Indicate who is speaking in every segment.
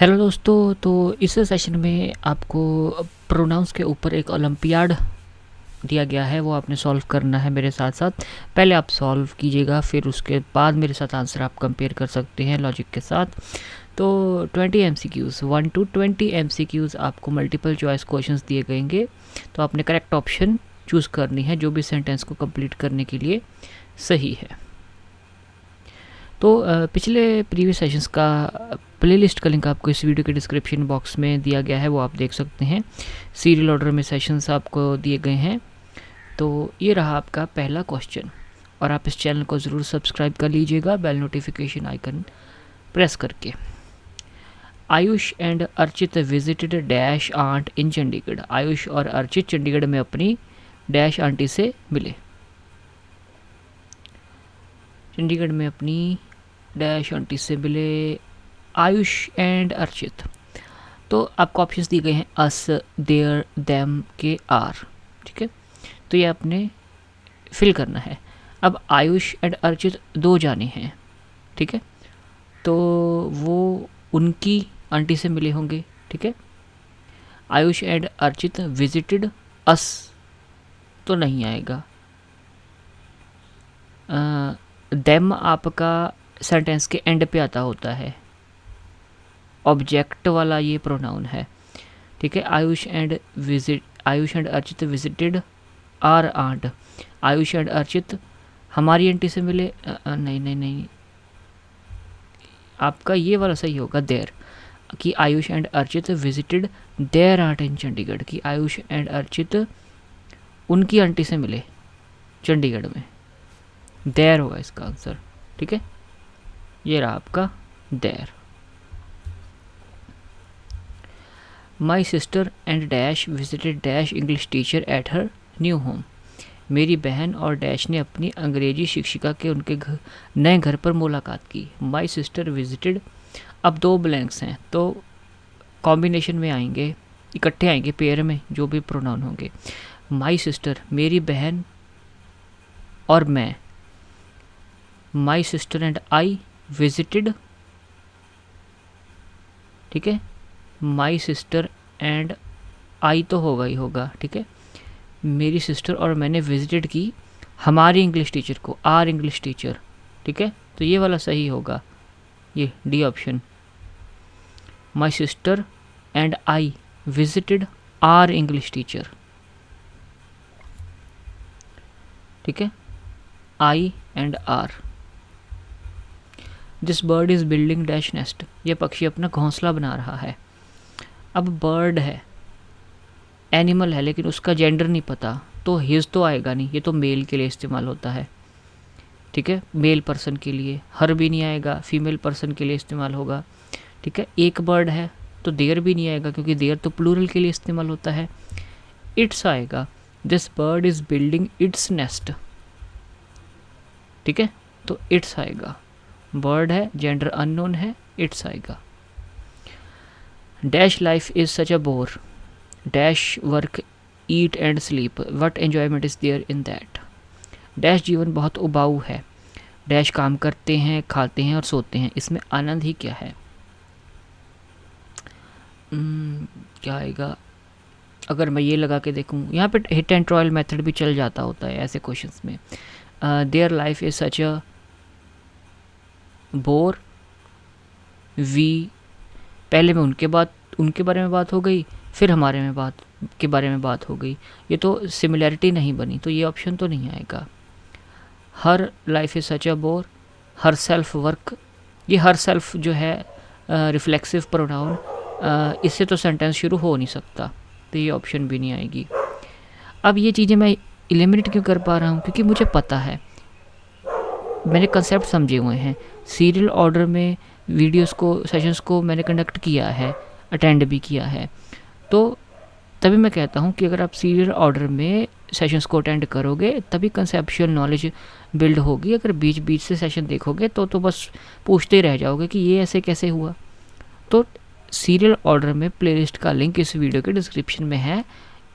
Speaker 1: Hello दोस्तों, तो इस सेशन में आपको प्रोनाउंस के ऊपर एक ओलंपियाड दिया गया है, वो आपने सॉल्व करना है मेरे साथ साथ। पहले आप सॉल्व कीजिएगा, फिर उसके बाद मेरे साथ आंसर आप कंपेयर कर सकते हैं लॉजिक के साथ। तो 20 MCQs 1 to 20 MCQs आपको मल्टीपल चॉइस क्वेश्चंस दिए गएंगे, तो आपने करेक्ट ऑप्शन चूज़ करनी है जो भी सेंटेंस को कंप्लीट करने के लिए सही है। तो पिछले प्रीवियस सेशंस का प्लेलिस्ट का लिंक आपको इस वीडियो के डिस्क्रिप्शन बॉक्स में दिया गया है, वो आप देख सकते हैं। सीरियल ऑर्डर में सेशंस आपको दिए गए हैं। तो ये रहा आपका पहला क्वेश्चन, और आप इस चैनल को ज़रूर सब्सक्राइब कर लीजिएगा बेल नोटिफिकेशन आइकन प्रेस करके। Ayush and Archit visited dash aunt in Chandigarh. Ayush और अर्चित चंडीगढ़ में अपनी डैश आंटी से मिले। चंडीगढ़ में अपनी डैश आंटी से मिले आयुष एंड अर्चित। तो आपको ऑप्शंस दिए गए हैं अस, देयर, देम, के, आर। ठीक है, तो ये आपने फिल करना है। अब आयुष एंड अर्चित दो जाने हैं, ठीक है, तो वो उनकी आंटी से मिले होंगे। ठीक है, आयुष एंड अर्चित विजिटेड अस तो नहीं आएगा। देम आपका सेंटेंस के एंड पे आता होता है, ऑब्जेक्ट वाला ये प्रोनाउन है। ठीक है, Ayush and Archit visited our aunt. Ayush and Archit हमारी आंटी से मिले। नहीं, आपका ये वाला सही होगा, देयर, कि Ayush and Archit visited their aunt in Chandigarh, कि आयुष एंड अर्चित उनकी आंटी से मिले चंडीगढ़ में। देयर होगा इसका आंसर। ठीक है, ये रहा आपका there. My sister and dash visited dash English teacher at her new home. मेरी बहन और डैश ने अपनी अंग्रेजी शिक्षिका के उनके नए घर पर मुलाकात की। माई सिस्टर विजिटेड, अब दो ब्लैंक्स हैं तो कॉम्बिनेशन में आएंगे, इकट्ठे आएंगे पेयर में जो भी प्रोनाउन होंगे। माई सिस्टर मेरी बहन और मैं। माई सिस्टर एंड आई विजिटेड। ठीक है, माई सिस्टर एंड आई तो होगा ही होगा। ठीक है, मेरी सिस्टर और मैंने विजिटेड की हमारी इंग्लिश टीचर को, आर इंग्लिश टीचर। ठीक है, तो ये वाला सही होगा, ये D option. My sister and I visited our English teacher. ठीक है, I and our. This bird is building dash nest. ये पक्षी अपना घोंसला बना रहा है। अब बर्ड है, एनिमल है, लेकिन उसका जेंडर नहीं पता, तो हिज तो आएगा नहीं, ये तो मेल के लिए इस्तेमाल होता है। ठीक है, मेल पर्सन के लिए। हर भी नहीं आएगा, फीमेल पर्सन के लिए इस्तेमाल होगा। ठीक है, एक बर्ड है तो देयर भी नहीं आएगा, क्योंकि देयर तो प्लूरल के लिए इस्तेमाल होता है। इट्स आएगा, this bird is building its nest. ठीक है, तो इट्स आएगा। बर्ड है, जेंडर अननोन है, इट्स आएगा। Dash life is such a bore. Dash work eat and sleep, what enjoyment is there in that. Dash जीवन बहुत उबाऊ है। डैश काम करते हैं, खाते हैं और सोते हैं, इसमें आनंद ही क्या है। क्या आएगा अगर मैं ये लगा के देखूँ, यहाँ पे हिट एंड ट्रायल मेथड भी चल जाता होता है ऐसे क्वेश्चंस में। There life is such a bore. We, पहले में उनके बारे में बात हो गई, फिर हमारे में के बारे में बात हो गई, ये तो सिमिलैरिटी नहीं बनी, तो ये ऑप्शन तो नहीं आएगा। हर life is such a bore. Her self work, ये हर सेल्फ जो है रिफ्लेक्सिव प्रोनाउन, इससे तो सेंटेंस शुरू हो नहीं सकता, तो ये ऑप्शन भी नहीं आएगी। अब ये चीज़ें मैं एलिमिनेट क्यों कर पा रहा हूँ, क्योंकि मुझे पता है, मैंने कंसेप्ट समझे हुए हैं। सीरियल ऑर्डर में वीडियोस को, सेशंस को मैंने कंडक्ट किया है, अटेंड भी किया है, तो तभी मैं कहता हूँ कि अगर आप सीरियल ऑर्डर में सेशंस को अटेंड करोगे तभी कंसेप्चुअल नॉलेज बिल्ड होगी। अगर बीच बीच से सेशन देखोगे तो बस पूछते ही रह जाओगे कि ये ऐसे कैसे हुआ। तो सीरियल ऑर्डर में प्लेलिस्ट का लिंक इस वीडियो के डिस्क्रिप्शन में है,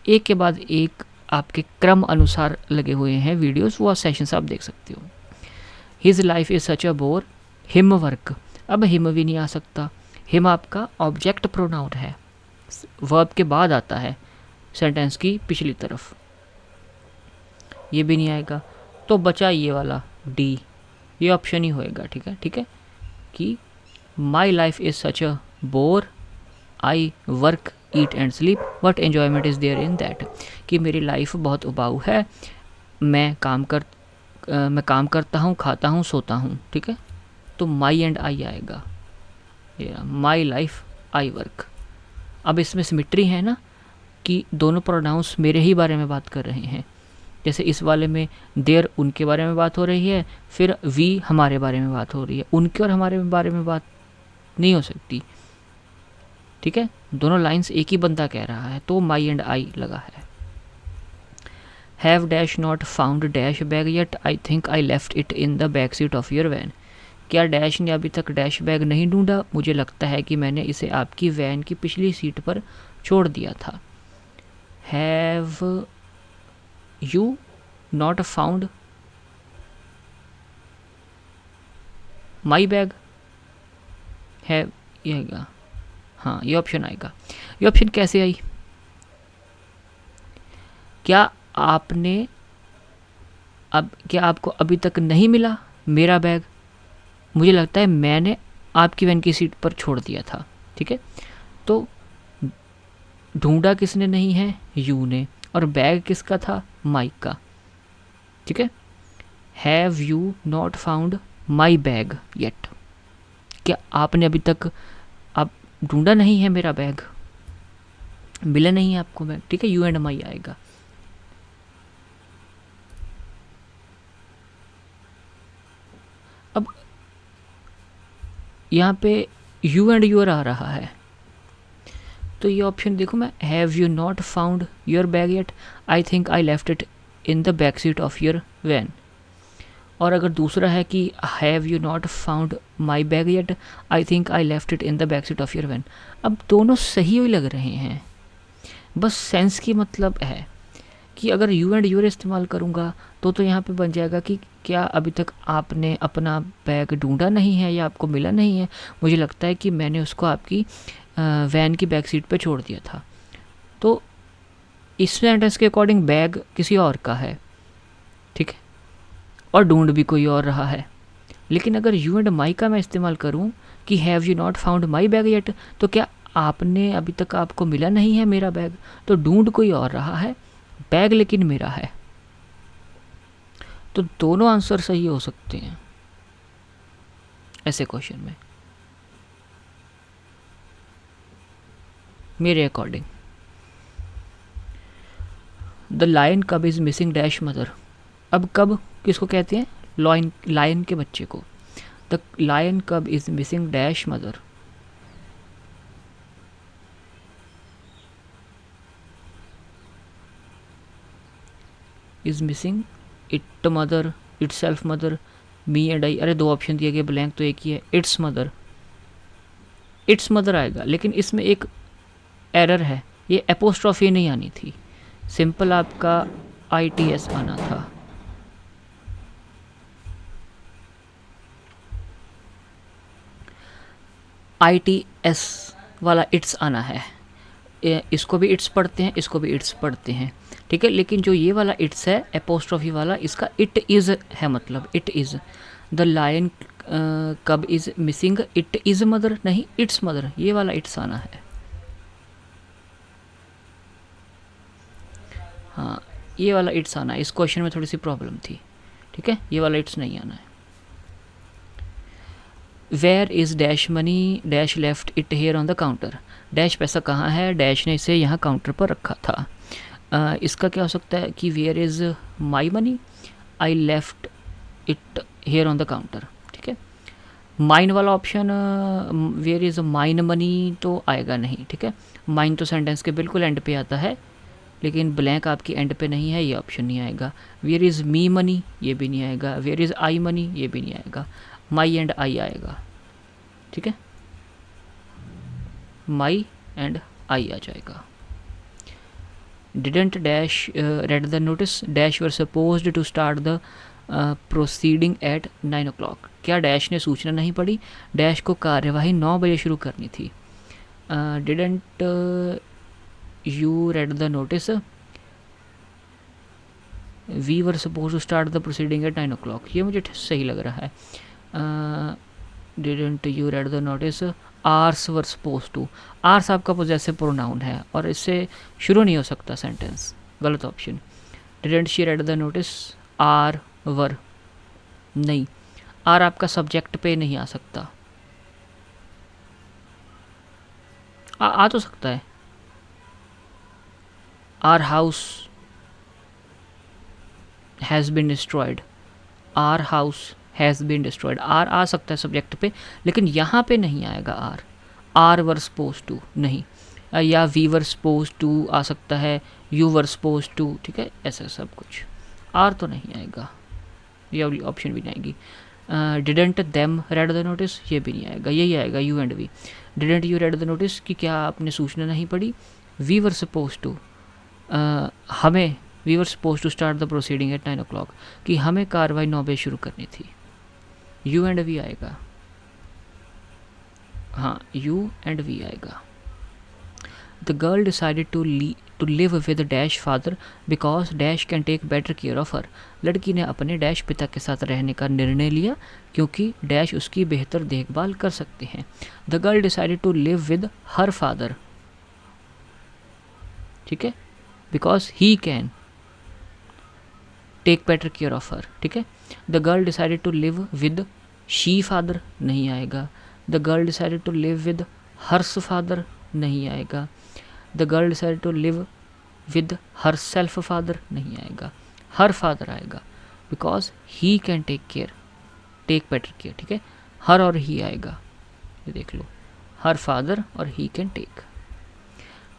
Speaker 1: एक के बाद एक आपके क्रम अनुसार लगे हुए हैं वीडियोस, वो सेशंस आप देख सकते हो। His life is such a bore. Him work, अब हिम भी नहीं आ सकता, हिम आपका ऑब्जेक्ट प्रोनाउन है, वर्ब के बाद आता है सेंटेंस की पिछली तरफ, ये भी नहीं आएगा। तो बचा ये वाला डी, ये ऑप्शन ही होएगा। ठीक है, ठीक है, कि my life is such a bore, I work eat and sleep, what enjoyment is there in that, कि मेरी लाइफ बहुत उबाऊ है, मैं काम करता हूँ, खाता हूँ, सोता हूँ। ठीक है, तो माई एंड आई आएगा, माई लाइफ आई वर्क। अब इसमें सिमिट्री है ना कि दोनों प्रोनाउंस मेरे ही बारे में बात कर रहे हैं। जैसे इस वाले में देयर उनके बारे में बात हो रही है, फिर वी हमारे बारे में बात हो रही है, उनके और हमारे बारे में बात नहीं हो सकती। ठीक है, दोनों लाइंस एक ही बंदा कह रहा है, तो माई एंड आई लगा है। Have dash not found dash bag yet, I think I left it in the back seat of your van. क्या डैश ने अभी तक डैश बैग नहीं ढूंढा, मुझे लगता है कि मैंने इसे आपकी वैन की पिछली सीट पर छोड़ दिया था। Have you not found my bag, है ये आएगा। हाँ, ये ऑप्शन आएगा। ये ऑप्शन कैसे आई? क्या आपको अभी तक नहीं मिला मेरा बैग? मुझे लगता है मैंने आपकी वैन की सीट पर छोड़ दिया था। ठीक है, तो ढूंढा किसने नहीं है? यू ने, और बैग किसका था? माइक का। ठीक है, have you not found my bag yet, क्या आपने अभी तक आप ढूंढा नहीं है मेरा बैग, मिला नहीं है आपको बैग। ठीक है, यू एंड माई आएगा। अब यहाँ पे यू एंड यूर आ रहा है, तो ये ऑप्शन देखो मैं, have you not found your bag yet, I think I left it in the back seat of your van. और अगर दूसरा है कि have you not found my bag yet, I think I left it in the back seat of your van. अब दोनों सही ही लग रहे हैं, बस सेंस की मतलब है कि अगर यू एंड यूर इस्तेमाल करूँगा तो यहाँ पे बन जाएगा कि क्या अभी तक आपने अपना बैग ढूंढा नहीं है या आपको मिला नहीं है, मुझे लगता है कि मैंने उसको आपकी वैन की बैक सीट पे छोड़ दिया था। तो इस सेंटेंस के अकॉर्डिंग बैग किसी और का है, ठीक है, और ढूंढ भी कोई और रहा है। लेकिन अगर यू एंड माई का मैं इस्तेमाल करूं कि have you not found my bag yet, तो क्या आपने अभी तक आपको मिला नहीं है मेरा बैग, तो ढूंढ कोई और रहा है, बैग लेकिन मेरा है। तो दोनों आंसर सही हो सकते हैं ऐसे क्वेश्चन में मेरे अकॉर्डिंग। द लायन कब इज मिसिंग डैश मदर, अब कब किसको कहते हैं? लायन के बच्चे को। द लायन कब is missing dash mother, is missing it mother, it self mother, me and I. अरे दो ऑप्शन दिए गए, ब्लैंक तो एक ही है, इट्स मदर। इट्स मदर आएगा, लेकिन इसमें एक एरर है, ये एपोस्ट्रॉफी नहीं आनी थी, सिंपल आपका ITS आना था। ITS वाला इट्स आना है, इसको भी इट्स पढ़ते हैं, इसको भी इट्स पढ़ते हैं। ठीक है, लेकिन जो ये वाला इट्स है एपोस्ट्रॉफी वाला, इसका इट इज़ है, मतलब इट इज़। द लायन कब is missing it is mother, नहीं इट्स मदर, ये वाला इट्स आना है। हाँ, ये वाला इट्स आना है, इस क्वेश्चन में थोड़ी सी प्रॉब्लम थी। ठीक है, ये वाला इट्स नहीं आना है। Where is dash money dash left it here on the counter, dash पैसा कहाँ है, डैश ने इसे यहाँ काउंटर पर रखा था। इसका क्या हो सकता है कि where is my money, I left it here on the counter. ठीक है, माइन वाला option, where is mine money तो आएगा नहीं। ठीक है, माइन तो सेंटेंस के बिल्कुल एंड पे आता है, लेकिन ब्लैंक आपकी एंड पे नहीं है, ये ऑप्शन नहीं आएगा। वेयर इज़ मी मनी, ये भी नहीं आएगा। वेयर इज़ आई मनी, ये भी नहीं आएगा। माई एंड आई आएगा। ठीक है, माई एंड आई आ जाएगा। Didn't dash read the notice dash you're supposed to start the proceeding at 9 o'clock। क्या डैश ने सूचना नहीं पड़ी? डैश को कार्यवाही 9 बजे शुरू करनी थी। Didn't you read the notice? We were suppose to start the proceeding at 9 o'clock। ये मुझे सही लग रहा है। Didn't you read the notice? Ours were suppose to. Ours आपका पोजेसिव प्रोनाउन है और इससे शुरू नहीं हो सकता सेंटेंस, गलत option. Didn't she read the notice? Our were, नहीं, आर आपका सब्जेक्ट पे नहीं आ सकता। आ तो सकता है। Our house has been destroyed, our house has been destroyed, our आ सकता है सब्जेक्ट पे, लेकिन यहाँ पे नहीं आएगा our. Our were suppose to नहीं, या वी वर सपोज टू आ सकता है, यू वर सपोज टू, ठीक है, ऐसा सब कुछ। आर तो नहीं आएगा, ये वाली ऑप्शन भी नहीं आएगी। Didn't them read the notice? ये भी नहीं आएगा, यही आएगा you and we. Didn't you read the notice कि क्या आपने सूचना नहीं पड़ी? वी वर सपोज टू, हमें, we were suppose to start the proceeding at 9 o'clock कि हमें कार्रवाई 9 बजे शुरू करनी थी। यू एंड वी आएगा, हाँ यू एंड वी आएगा। The girl decided to live with dash father because dash can take better care of her. लड़की ने अपने डैश पिता के साथ रहने का निर्णय लिया क्योंकि डैश उसकी बेहतर देखभाल कर सकते हैं। The girl decided to live with her father, ठीक है, because he can take better care of her, ठीक है। The girl decided to live with she father, नहीं आएगा। The girl decided to live with hers father, नहीं आएगा। The girl decided to live with herself father, नहीं आएगा। Her father आएगा because he can take better care, ठीक है। हर और ही आएगा, ये देख लो, हर फादर और he can take.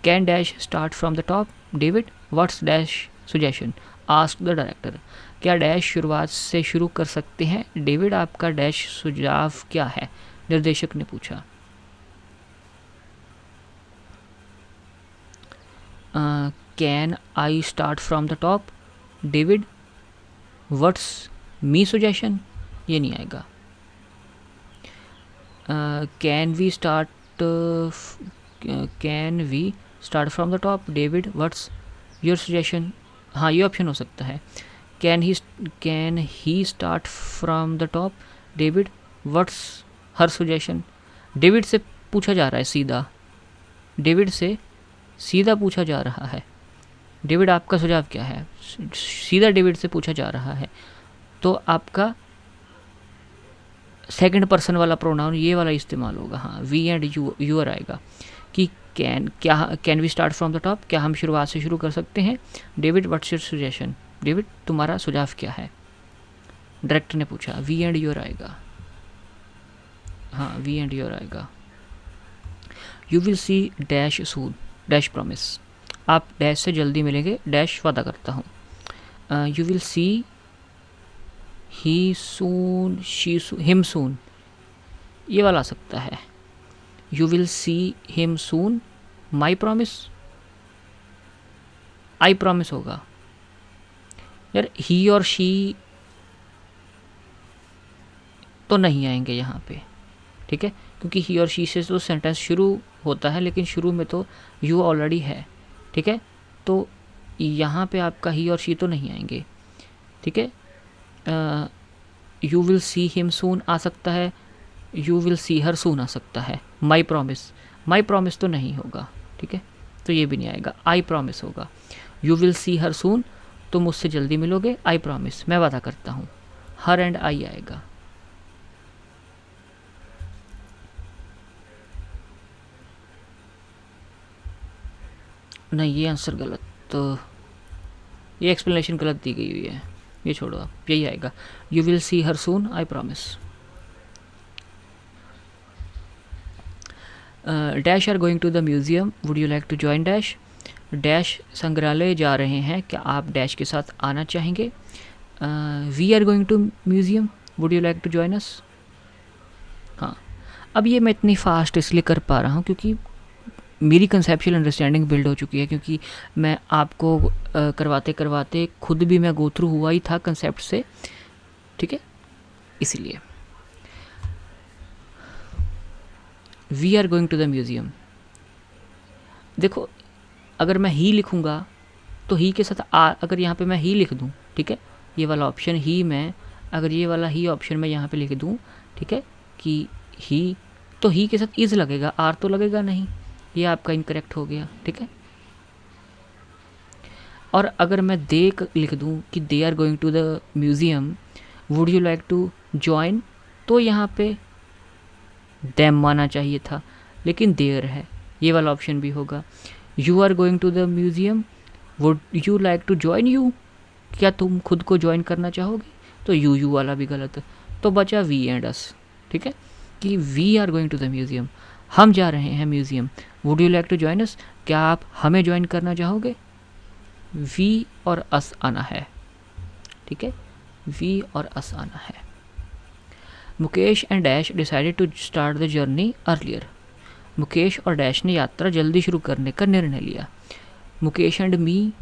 Speaker 1: Can dash start from the top? David what's dash suggestion? Ask the director. क्या डैश शुरुआत से शुरू कर सकते हैं? डेविड आपका डैश सुझाव क्या है? निर्देशक ने पूछा। Can I start from the top? David what's me suggestion? ये नहीं आएगा। Can we start from the top? David what's your suggestion? हाँ ये ऑप्शन हो सकता है। Can he start from the top? David what's her suggestion? David से पूछा जा रहा है सीधा, डेविड से सीधा पूछा जा रहा है, डेविड आपका सुझाव क्या है? सीधा डेविड से पूछा जा रहा है, तो आपका सेकंड पर्सन वाला प्रोनाउन ये वाला इस्तेमाल होगा। हाँ वी एंड यूअर आएगा कि can we start from the top? क्या हम शुरुआत से शुरू कर सकते हैं? David what's your suggestion? David तुम्हारा सुझाव क्या है? डायरेक्टर ने पूछा। वी एंड यूअर आएगा, हाँ वी एंड यूअर आएगा। You will see dash soon, dash promise. आप डैश से जल्दी मिलेंगे, डैश वादा करता हूँ। You will see he soon, she him soon, ये वाला आ सकता है। You will see him soon, my promise, I promise होगा यार। ही और शी तो नहीं आएंगे यहाँ पे, ठीक है, क्योंकि ही और शी से तो सेंटेंस शुरू होता है, लेकिन शुरू में तो यू ऑलरेडी है, ठीक है, तो यहाँ पे आपका ही और शी तो नहीं आएंगे, ठीक है। यू विल सी हिम सून आ सकता है, यू विल सी हर सून आ सकता है। माई प्रॉमिस तो नहीं होगा, ठीक है, तो ये भी नहीं आएगा। आई प्रॉमिस होगा। यू विल सी हर सून, तुम मुझसे जल्दी मिलोगे। आई प्रॉमिस, मैं वादा करता हूँ। हर एंड आई आएगा। नहीं ये आंसर गलत, तो ये एक्सप्लेनेशन गलत दी गई हुई है, ये छोड़ो आप, यही आएगा। You will see her soon, I promise. Dash are going to the museum, would you like to join dash? Dash संग्रहालय जा रहे हैं, क्या आप डैश के साथ आना चाहेंगे? We are going to museum, would you like to join us? हाँ, अब ये मैं इतनी फास्ट इसलिए कर पा रहा हूँ क्योंकि मेरी कंसेप्चुअल अंडरस्टैंडिंग बिल्ड हो चुकी है, क्योंकि मैं आपको करवाते करवाते खुद भी मैं गो थ्रू हुआ ही था कंसेप्ट से, ठीक है, इसीलिए। We are going to the museum. देखो अगर मैं ही लिखूँगा तो ही के साथ अगर यहाँ पे मैं ही लिख दूँ, ठीक है, ये वाला ऑप्शन ही मैं, अगर ये वाला ही ऑप्शन मैं यहाँ पे लिख दूँ, ठीक है, कि ही, तो ही के साथ इज़ लगेगा, आर तो लगेगा नहीं, ये आपका इनकरेक्ट हो गया, ठीक है। और अगर मैं दे लिख दूँ कि they are going to the museum, would you like to join, तो यहाँ पे देम माना चाहिए था, लेकिन देयर है, ये वाला ऑप्शन भी होगा। You are going to the museum, would you like to join you, क्या तुम खुद को ज्वाइन करना चाहोगे, तो यू वाला भी गलत है। तो बचा वी एंड अस, ठीक है, कि we are going to the museum, हम जा रहे हैं museum. Would you like to join us, क्या आप हमें ज्वाइन करना चाहोगे। वी और अस आना है, ठीक है, वी और अस आना है। Mukesh and dash decided to start the journey earlier, Mukesh और डैश ने यात्रा जल्दी शुरू करने का निर्णय लिया। मुकेश एंड मी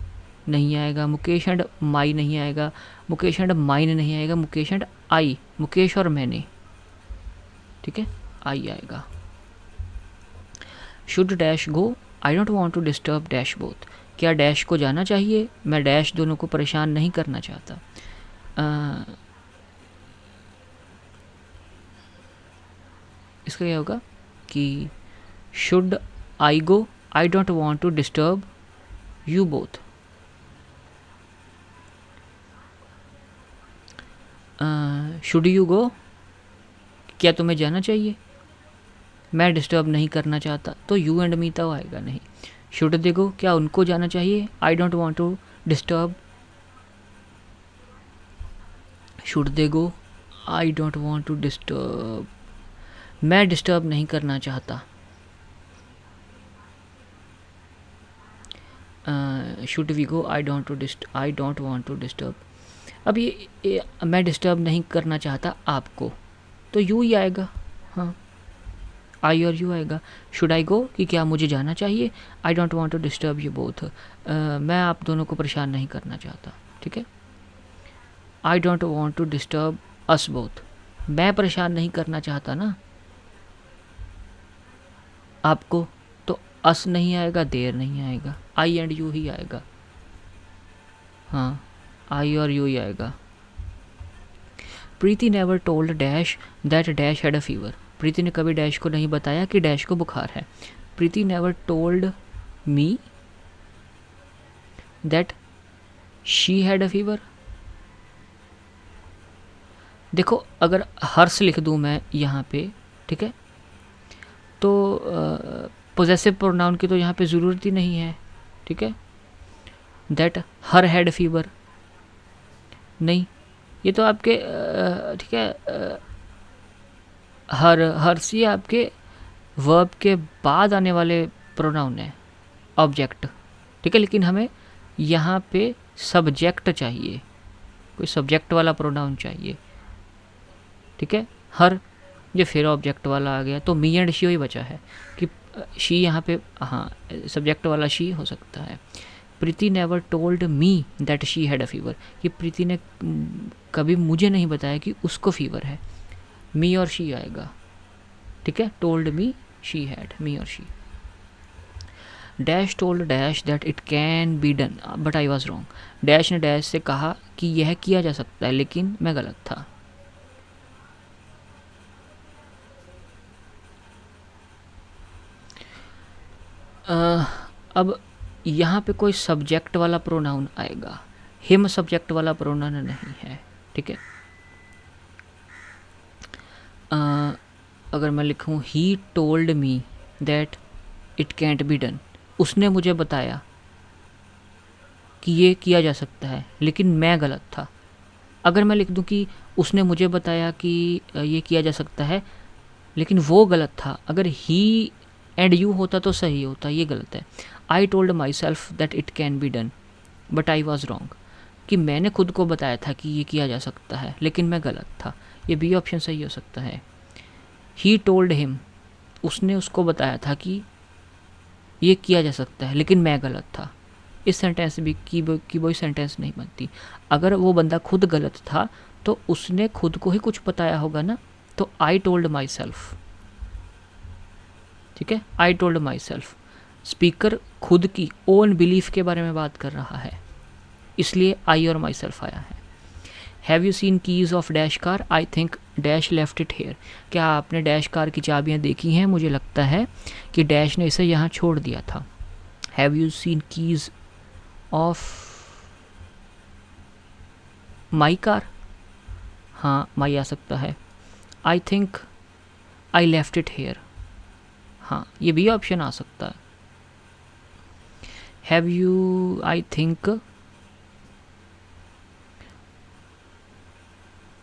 Speaker 1: नहीं आएगा, मुकेश एंड माई नहीं आएगा, मुकेश एंड माइन नहीं आएगा, मुकेश एंड आई, मुकेश और मैंने, ठीक है, आई आएगा। Should dash go, I don't want to disturb dash both, क्या डैश को जाना चाहिए, मैं डैश दोनों को परेशान नहीं करना चाहता। इसका क्या होगा कि should I go, I don't want to disturb you both. Should you go, क्या तुम्हें जाना चाहिए, मैं डिस्टर्ब नहीं करना चाहता, तो यू एंड मी तो आएगा नहीं। शुड दे गो, क्या उनको जाना चाहिए, I don't want to disturb, should they go, I don't want to disturb, मैं डिस्टर्ब नहीं करना चाहता। Should we go, I don't want to disturb. अब ये मैं डिस्टर्ब नहीं करना चाहता आपको, तो यू ही आएगा, हाँ, आई और यू आएगा। शुड आई गो, कि क्या मुझे जाना चाहिए, I don't want to disturb you both, मैं आप दोनों को परेशान नहीं करना चाहता, ठीक है। I don't want to disturb us both, मैं परेशान नहीं करना चाहता ना आपको, तो अस नहीं आएगा, देर नहीं आएगा, आई एंड यू ही आएगा, हाँ, आई और यू ही आएगा। Preeti never told dash that dash had a fever, Preeti ने कभी डैश को नहीं बताया कि डैश को बुखार है। Preeti never told me that she had a fever. देखो अगर हर्ष लिख दूँ मैं यहाँ पे, ठीक है, तो पोजेसिव प्रोनाउन की तो यहाँ पे ज़रूरत ही नहीं है, ठीक है। दैट हर हैड फीवर नहीं, ये तो आपके ठीक है, हर सी आपके वर्ब के बाद आने वाले प्रोनाउन है, ऑब्जेक्ट, ठीक है, लेकिन हमें यहाँ पे सब्जेक्ट चाहिए, कोई सब्जेक्ट वाला प्रोनाउन चाहिए, ठीक है। हर ये फिर ऑब्जेक्ट वाला आ गया, तो मी एंड शी ही बचा है कि शी यहाँ पे, हाँ, सब्जेक्ट वाला शी हो सकता है। Preeti never told me that she had a fever, कि प्रीति ने कभी मुझे नहीं बताया कि उसको फीवर है, मी और शी आएगा, ठीक है। टोल्ड मी, शी हैड, मी और she. Dash told dash that it can be done but I was wrong, dash ने डैश से कहा कि यह किया जा सकता है लेकिन मैं गलत था। अब यहाँ पे कोई सब्जेक्ट वाला प्रोनाउन आएगा, हिम सब्जेक्ट वाला प्रोनाउन नहीं है, ठीक है। अगर मैं लिखूँ he told me that it cantt be done, उसने मुझे बताया कि ये किया जा सकता है लेकिन मैं गलत था। अगर मैं लिख दूँ कि उसने मुझे बताया कि ये किया जा सकता है लेकिन वो गलत था, अगर ही एंड यू होता तो सही होता, ये गलत है। I told my self that it can be done but I was wrong, कि मैंने खुद को बताया था कि ये किया जा सकता है लेकिन मैं गलत था, ये बी ऑप्शन सही हो सकता है। ही टोल्ड हिम, उसने उसको बताया था कि ये किया जा सकता है लेकिन मैं गलत था। इस सेंटेंस भी की वही सेंटेंस नहीं बनती। अगर वो बंदा खुद गलत था तो उसने खुद को ही कुछ बताया होगा ना, तो आई टोल्ड माई सेल्फ, ठीक है, I told my self, speaker खुद की ओन बिलीफ के बारे में बात कर रहा है, इसलिए आई और माई सेल्फ आया है। Have you seen keys of dash car, I think dash left it hair, क्या आपने डैश कार की चाबियाँ देखी हैं, मुझे लगता है कि डैश ने इसे यहाँ छोड़ दिया था। Have you seen keys of my car, हाँ माई आ सकता है। आई think I left it hair, हाँ ये भी ऑप्शन आ सकता है। हैव यू, आई थिंक,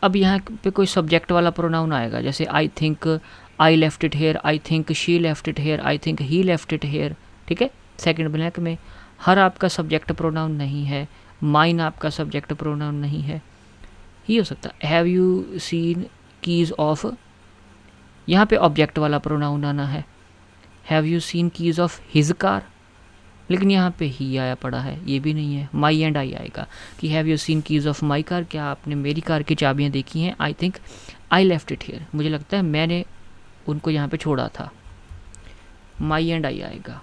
Speaker 1: अब यहाँ पे कोई सब्जेक्ट वाला प्रोनाउन आएगा, जैसे आई think I left it hair, I think she left it hair, I think he left it hair, ठीक है। सेकंड ब्लैंक में हर आपका सब्जेक्ट प्रोनाउन नहीं है, माइन आपका सब्जेक्ट प्रोनाउन नहीं है, ही हो सकता है। Have you seen keys of, यहाँ पे ऑब्जेक्ट वाला प्रोनाउन आना है। Have you seen keys of his car, लेकिन यहाँ पे ही आया पड़ा है, ये भी नहीं है, माई एंड आई आएगा कि have you seen keys of my car, क्या आपने मेरी कार की चाबियाँ देखी हैं। आई think I left it here, मुझे लगता है मैंने उनको यहाँ पे छोड़ा था, माई एंड आई आएगा।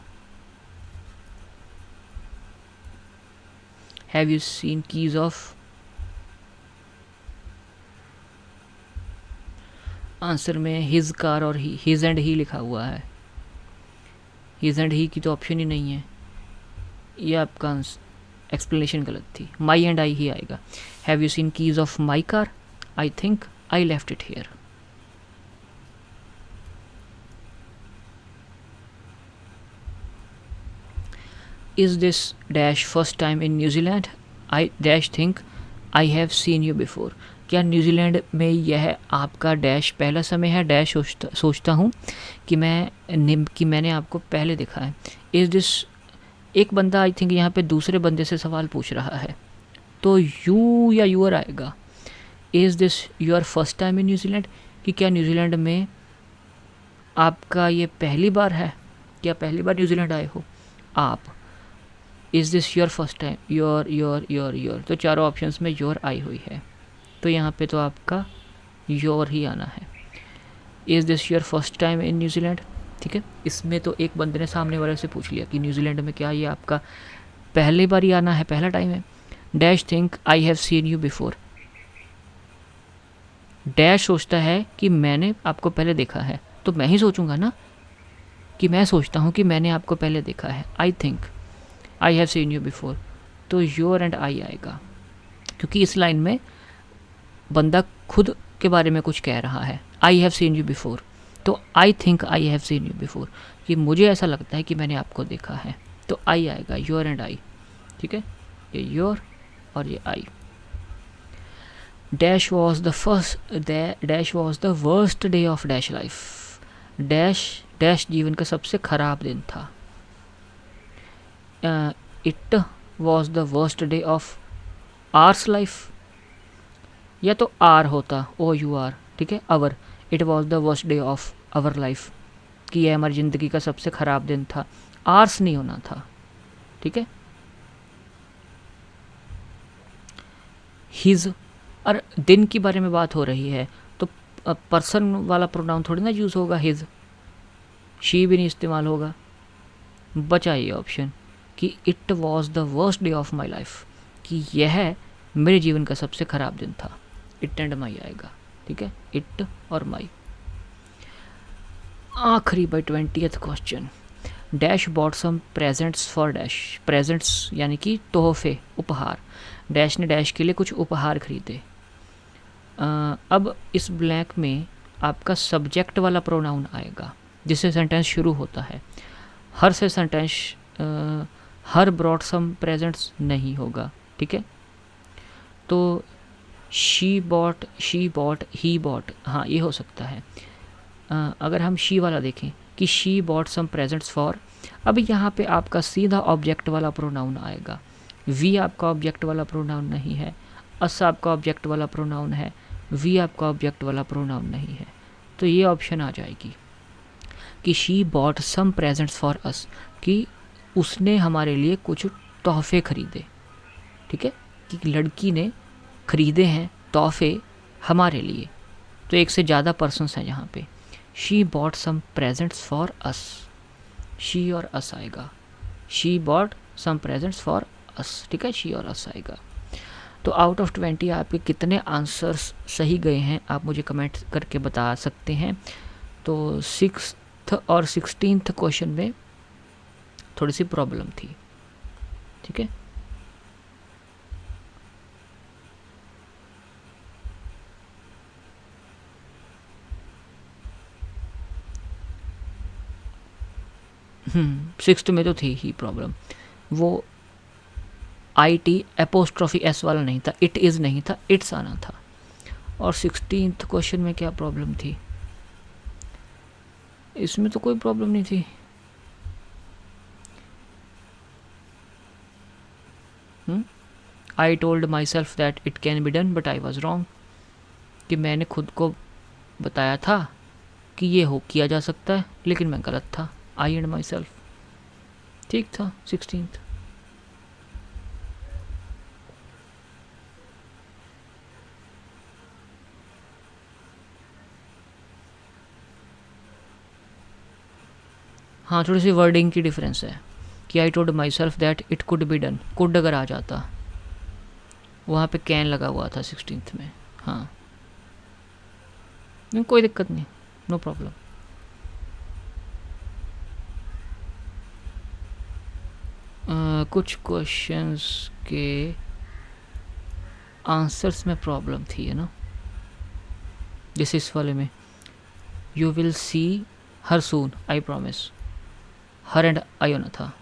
Speaker 1: Have you seen keys of, answer में हिज कार और ही, हिज एंड ही लिखा हुआ है, हिज एंड ही की तो ऑप्शन ही नहीं है, ये आपका एक्सप्लेनेशन गलत थी, माई एंड आई ही आएगा। Have you seen keys of my car, I think I left it here. Is this dash first time in New Zealand, I dash think I have seen you before, क्या New Zealand में यह आपका dash पहला समय है, dash सोचता हूँ कि मैंने आपको पहले देखा है। इज़ दिस, एक बंदा आई थिंक यहाँ पे दूसरे बंदे से सवाल पूछ रहा है, तो यू या यूर आएगा। Is this your first time in New Zealand, कि क्या न्यूजीलैंड में आपका ये पहली बार है, क्या पहली बार न्यूजीलैंड आए हो आप। Is this your first time, your, तो चारों ऑप्शंस में योर आई हुई है, तो यहाँ पे तो आपका योर ही आना है। Is this your first time in New Zealand, ठीक है। इसमें तो एक बंदे ने सामने वाले से पूछ लिया कि न्यूजीलैंड में क्या ये आपका पहली बार ही आना है, पहला टाइम है। Dash think I have seen you before, dash सोचता है कि मैंने आपको पहले देखा है, तो मैं ही सोचूंगा ना कि मैं सोचता हूँ कि मैंने आपको पहले देखा है। आई think I have seen you before, तो योर एंड आई आएगा, क्योंकि इस लाइन में बंदा खुद के बारे में कुछ कह रहा है। I have seen you before, तो I think I have seen you before, कि मुझे ऐसा लगता है कि मैंने आपको देखा है, तो आई आएगा, योर एंड आई, ठीक है। ये योर और ये I. Dash was the worst day of dash life, dash जीवन का सबसे खराब दिन था। It was the worst day of ours life, या तो आर होता, ओ यू आर, ठीक है, our. It was the worst day of our life, कि यह हमारी ज़िंदगी का सबसे ख़राब दिन था, आर्स नहीं होना था, ठीक है। हिज, और दिन के बारे में बात हो रही है तो पर्सन वाला प्रोनाउन थोड़ी ना यूज़ होगा, हिज, शी भी नहीं इस्तेमाल होगा। बचा ये ऑप्शन कि it was the worst day of my life, कि यह मेरे जीवन का सबसे ख़राब दिन था। इट एंड माई आएगा, ठीक है, इट और माई। आखिरी by 20th question, dash bought some presents for dash, presents यानी कि तोहफे, उपहार। डैश ने डैश के लिए कुछ उपहार खरीदे। अब इस ब्लैंक में आपका सब्जेक्ट वाला प्रोनाउन आएगा जिससे सेंटेंस शुरू होता है। हर से सेंटेंस हर ब्रॉट सम प्रेजेंट्स नहीं होगा, ठीक है। तो शी बॉट, ही बॉट, हाँ ये हो सकता है। अगर हम शी वाला देखें कि she bought some presents for, अब यहाँ पे आपका सीधा ऑब्जेक्ट वाला प्रोनाउन आएगा। वी आपका ऑब्जेक्ट वाला प्रोनाउन नहीं है, अस आपका ऑब्जेक्ट वाला प्रोनाउन है, वी आपका ऑब्जेक्ट वाला प्रोनाउन नहीं है, तो ये ऑप्शन आ जाएगी कि she bought some presents for us, कि उसने हमारे लिए कुछ तोहफे खरीदे, ठीक है, कि लड़की ने खरीदे हैं तोहफे हमारे लिए। तो एक से ज़्यादा पर्सन्स हैं यहाँ पे। She bought some presents for us, she और अस आएगा, she bought some presents for us, ठीक है, शी और अस आएगा। तो आउट ऑफ 20 आपके कितने आंसर्स सही गए हैं आप मुझे कमेंट करके बता सकते हैं। तो 6th और 16th क्वेश्चन में थोड़ी सी प्रॉब्लम थी, ठीक है। सिक्स्थ में तो थी ही प्रॉब्लम, वो IT एपोस्ट्रॉफी S वाला नहीं था, इट इज़ नहीं था, इट्स आना था। और 16th क्वेश्चन में क्या प्रॉब्लम थी, इसमें तो कोई प्रॉब्लम नहीं थी। I told my self that it can be done but I was wrong, कि मैंने खुद को बताया था कि ये हो किया जा सकता है, लेकिन मैं गलत था। आई एंड माई सेल्फ, ठीक था 16th। हाँ, थोड़ी सी वर्डिंग की डिफरेंस है कि I told my self that it could be done, could अगर आ जाता, वहाँ पे कैन लगा हुआ था 16th में। हाँ, नहीं कोई दिक्कत नहीं, नो प्रॉब्लम। कुछ क्वेश्चंस के आंसर्स में प्रॉब्लम थी, है ना, जैसे इस वाले में you will see her soon I promise, her and I होना था।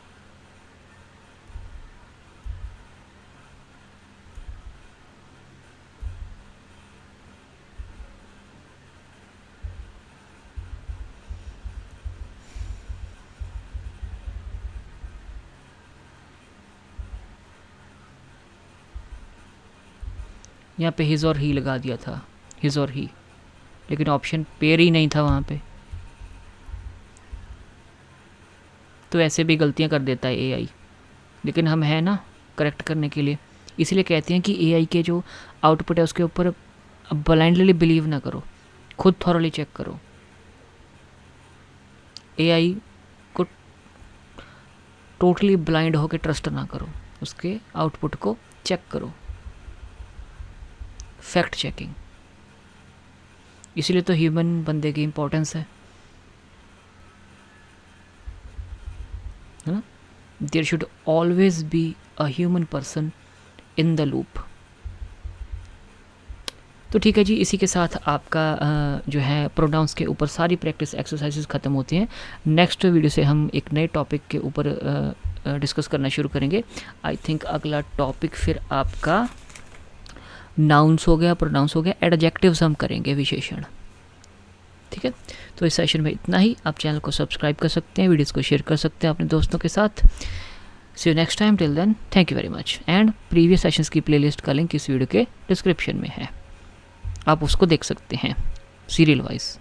Speaker 1: यहाँ पे हिज और ही लगा दिया था, हिज और ही, लेकिन ऑप्शन पेयर ही नहीं था वहाँ पे। तो ऐसे भी गलतियाँ कर देता है AI, लेकिन हम हैं ना करेक्ट करने के लिए। इसलिए कहते हैं कि AI के जो आउटपुट है उसके ऊपर ब्लाइंडली बिलीव ना करो, खुद थॉरली चेक करो। AI को टोटली ब्लाइंड होकर ट्रस्ट ना करो, उसके आउटपुट को चेक करो, फैक्ट चेकिंग। इसलिए तो ह्यूमन बंदे की इम्पोर्टेंस है ना। There should always be a human person in the loop. तो ठीक है जी, इसी के साथ आपका जो है प्रोनाउंस के ऊपर सारी प्रैक्टिस एक्सरसाइजेस ख़त्म होती हैं। नेक्स्ट वीडियो से हम एक नए टॉपिक के ऊपर डिस्कस करना शुरू करेंगे। आई थिंक अगला टॉपिक फिर आपका नाउन्स हो गया, प्रोनाउंस हो गया, एडजेक्टिव्स हम करेंगे, विशेषण, ठीक है। तो इस सेशन में इतना ही। आप चैनल को सब्सक्राइब कर सकते हैं, वीडियोस को शेयर कर सकते हैं अपने दोस्तों के साथ। See you next time, till then thank you very much. And previous sessions की प्लेलिस्ट का लिंक इस वीडियो के डिस्क्रिप्शन में है, आप उसको देख सकते हैं सीरियल वाइज।